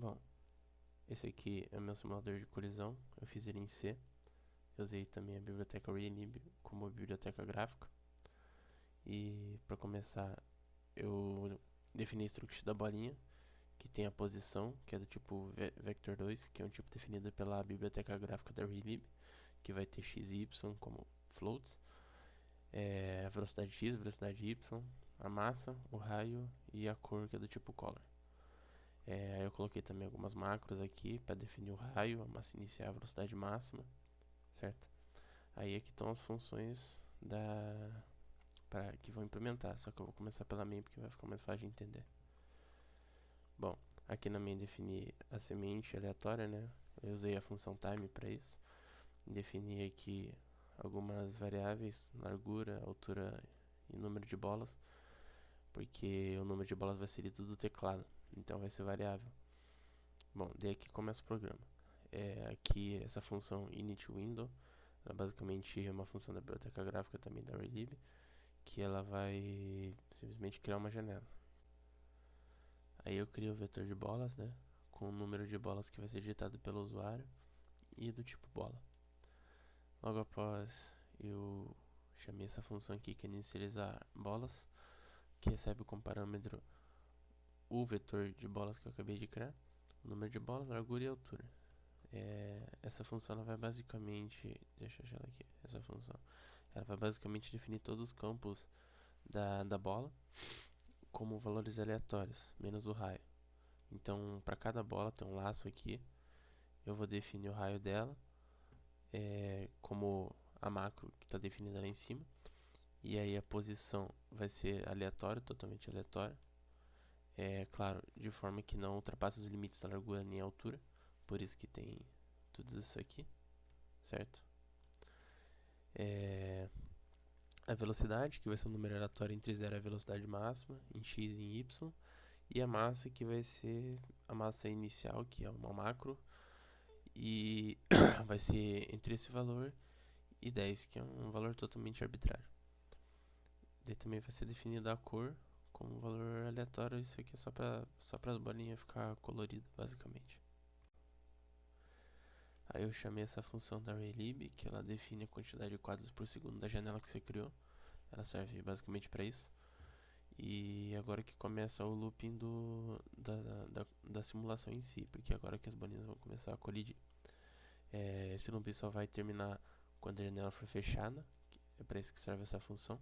Bom, esse aqui é o meu simulador de colisão. Eu fiz ele em C. Eu usei também a biblioteca Relib como biblioteca gráfica. E para começar, eu defini a struct da bolinha, que tem a posição, que é do tipo vector2, que é um tipo definido pela biblioteca gráfica da Relib, que vai ter x e y como floats, a velocidade x, velocidade y, a massa, o raio e a cor, que é do tipo color. Aí eu coloquei também algumas macros aqui para definir o raio, a massa inicial, a velocidade máxima, certo? Aí aqui estão as funções que vão implementar, só que eu vou começar pela main porque vai ficar mais fácil de entender. Bom, aqui na main defini a semente aleatória, né? Eu usei a função time para isso. Defini aqui algumas variáveis, largura, altura e número de bolas, porque o número de bolas vai ser lido do teclado, então vai ser variável. Bom, daí aqui começa o programa. Aqui essa função initWindow, ela basicamente é uma função da biblioteca gráfica também da Relib, que ela vai simplesmente criar uma janela. Aí eu crio o vetor de bolas, né, com o número de bolas que vai ser digitado pelo usuário e do tipo bola. Logo após eu chamei essa função aqui que é inicializar bolas, que recebe como parâmetro o vetor de bolas que eu acabei de criar, o número de bolas, largura e altura. Essa função ela vai basicamente, deixa eu achar ela aqui, essa função, ela vai basicamente definir todos os campos da bola como valores aleatórios, menos o raio. Então, para cada bola tem um laço aqui, eu vou definir o raio dela, como a macro que está definida lá em cima, e aí a posição vai ser aleatória, totalmente aleatória, claro, de forma que não ultrapasse os limites da largura nem a altura, por isso que tem tudo isso aqui, certo? A velocidade, que vai ser um número aleatório entre 0 e a velocidade máxima, em x e em y, e a massa, que vai ser a massa inicial, que é uma macro, e vai ser entre esse valor e 10, que é um valor totalmente arbitrário. Daí também vai ser definida a cor como um valor aleatório, isso aqui é só para as bolinhas ficar colorido, basicamente. Aí eu chamei essa função da Relib, que ela define a quantidade de quadros por segundo da janela que você criou. Ela serve basicamente para isso. E agora que começa o looping da simulação em si, porque agora que as bolinhas vão começar a colidir. Esse looping só vai terminar quando a janela for fechada, é para isso que serve essa função.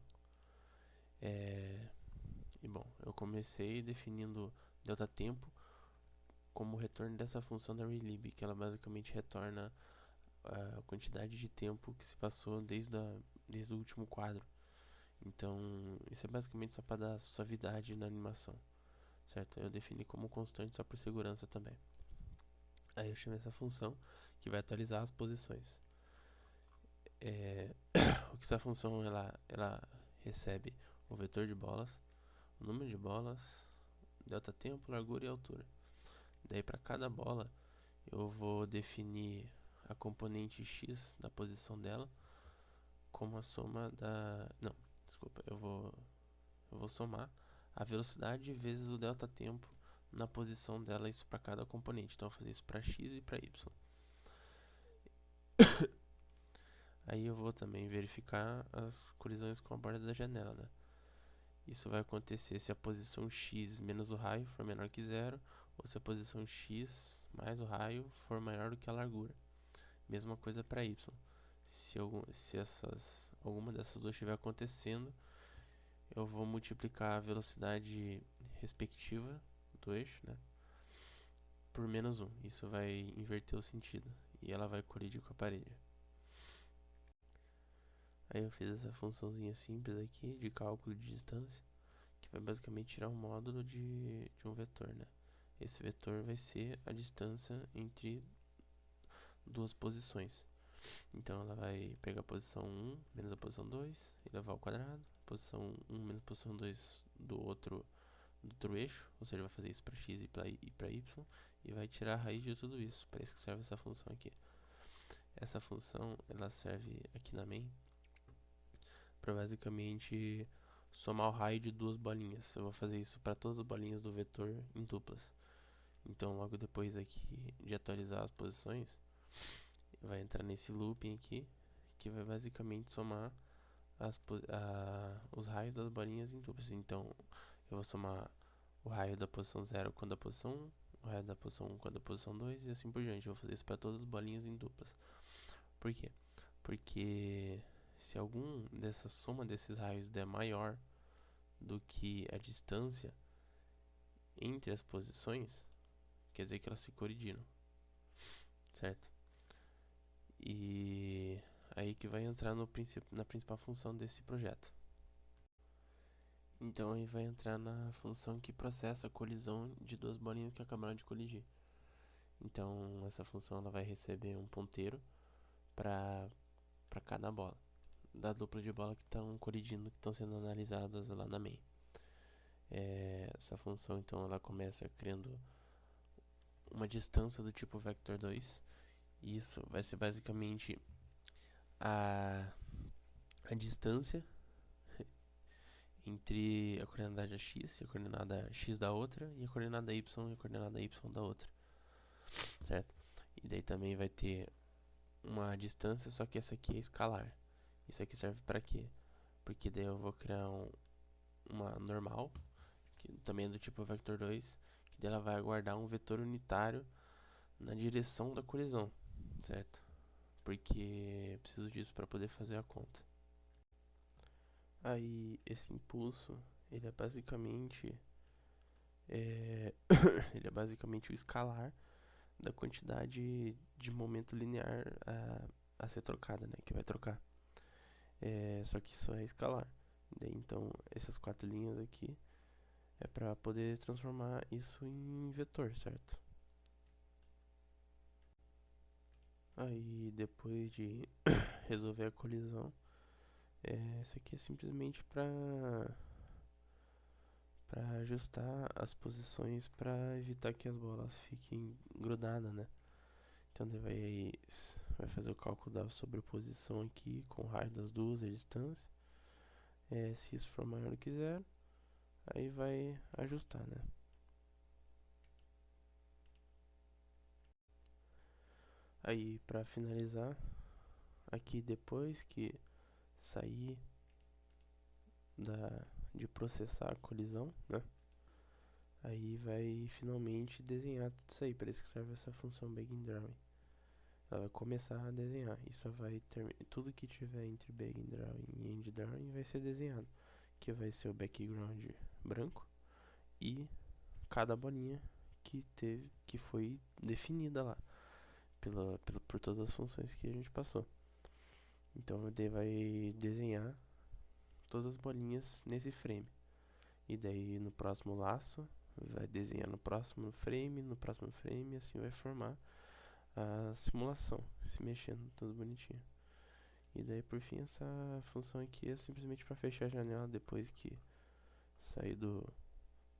E bom, eu comecei definindo delta tempo como retorno dessa função da Relib, que ela basicamente retorna a quantidade de tempo que se passou desde o último quadro. Então, isso é basicamente só para dar suavidade na animação, certo? Eu defini como constante só por segurança também. Aí eu chamei essa função que vai atualizar as posições. O que essa função ela recebe o vetor de bolas, o número de bolas, delta tempo, largura e altura. Daí para cada bola eu vou definir a componente x da posição dela como a soma da... Não, desculpa, eu vou somar a velocidade vezes o delta tempo na posição dela, isso para cada componente. Então eu vou fazer isso para x e para y. Aí eu vou também verificar as colisões com a borda da janela, né? Isso vai acontecer se a posição x menos o raio for menor que zero, ou se a posição x mais o raio for maior do que a largura. Mesma coisa para y. Se alguma dessas duas estiver acontecendo, eu vou multiplicar a velocidade respectiva do eixo, né, por menos 1. Isso vai inverter o sentido e ela vai colidir com a parede. Aí eu fiz essa funçãozinha simples aqui de cálculo de distância, que vai basicamente tirar um módulo de um vetor, né? Esse vetor vai ser a distância entre duas posições. Então ela vai pegar a posição 1 menos a posição 2 e levar ao quadrado, posição 1 menos a posição 2 do outro eixo, ou seja, vai fazer isso para x e para y, e vai tirar a raiz de tudo isso. Para isso que serve essa função aqui. Essa função ela serve aqui na main para basicamente somar o raio de duas bolinhas. Eu vou fazer isso para todas as bolinhas do vetor em duplas. Então logo depois aqui de atualizar as posições, vai entrar nesse looping aqui, que vai basicamente somar os raios das bolinhas em duplas. Então eu vou somar o raio da posição 0 com a da posição 1, o raio da posição 1 com a da posição 2 e assim por diante. Eu vou fazer isso para todas as bolinhas em duplas. Por quê? Porque se algum dessa soma desses raios der maior do que a distância entre as posições, quer dizer que elas se colidiram, certo? E aí que vai entrar na principal função desse projeto. Então aí vai entrar na função que processa a colisão de duas bolinhas que acabaram de colidir. Então essa função ela vai receber um ponteiro para cada bola da dupla de bola que estão colidindo, que estão sendo analisadas lá na main. Essa função então ela começa criando uma distância do tipo vector 2. E isso vai ser basicamente a distância entre a coordenada x e a coordenada x da outra e a coordenada y e a coordenada y da outra, certo? E daí também vai ter uma distância, só que essa aqui é escalar. Isso aqui serve para quê? Porque daí eu vou criar uma normal, que também é do tipo vector 2, que daí ela vai guardar um vetor unitário na direção da colisão, certo? Porque eu preciso disso para poder fazer a conta. Aí esse impulso, ele é basicamente ele é basicamente o escalar da quantidade de momento linear a ser trocada, né? Que vai trocar. Só que isso é escalar. Daí, então, essas 4 linhas aqui é para poder transformar isso em vetor, certo? Aí, depois de resolver a colisão, isso aqui é simplesmente para ajustar as posições para evitar que as bolas fiquem grudadas, né? Então daí vai fazer o cálculo da sobreposição aqui com o raio das duas e a distância. Se isso for maior do que zero, aí vai ajustar, né? Aí para finalizar, aqui depois que sair de processar a colisão, né? Aí vai finalmente desenhar tudo isso aí. Para isso que serve essa função begin drawing. Ela vai começar a desenhar e só vai terminar. Tudo que tiver entre begin drawing e end drawing vai ser desenhado, que vai ser o background branco e cada bolinha que foi definida lá por todas as funções que a gente passou. Então o D vai desenhar todas as bolinhas nesse frame. E daí no próximo laço vai desenhar no próximo frame, e assim vai formar a simulação, se mexendo tudo bonitinho. E daí por fim essa função aqui é simplesmente para fechar a janela depois que sair do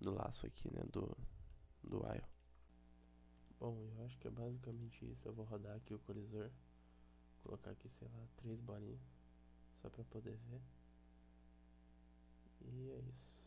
laço aqui, né, do while. Bom, eu acho que é basicamente isso. Eu vou rodar aqui o colisor, colocar aqui, sei lá, 3 bolinhas, só pra poder ver. E é isso.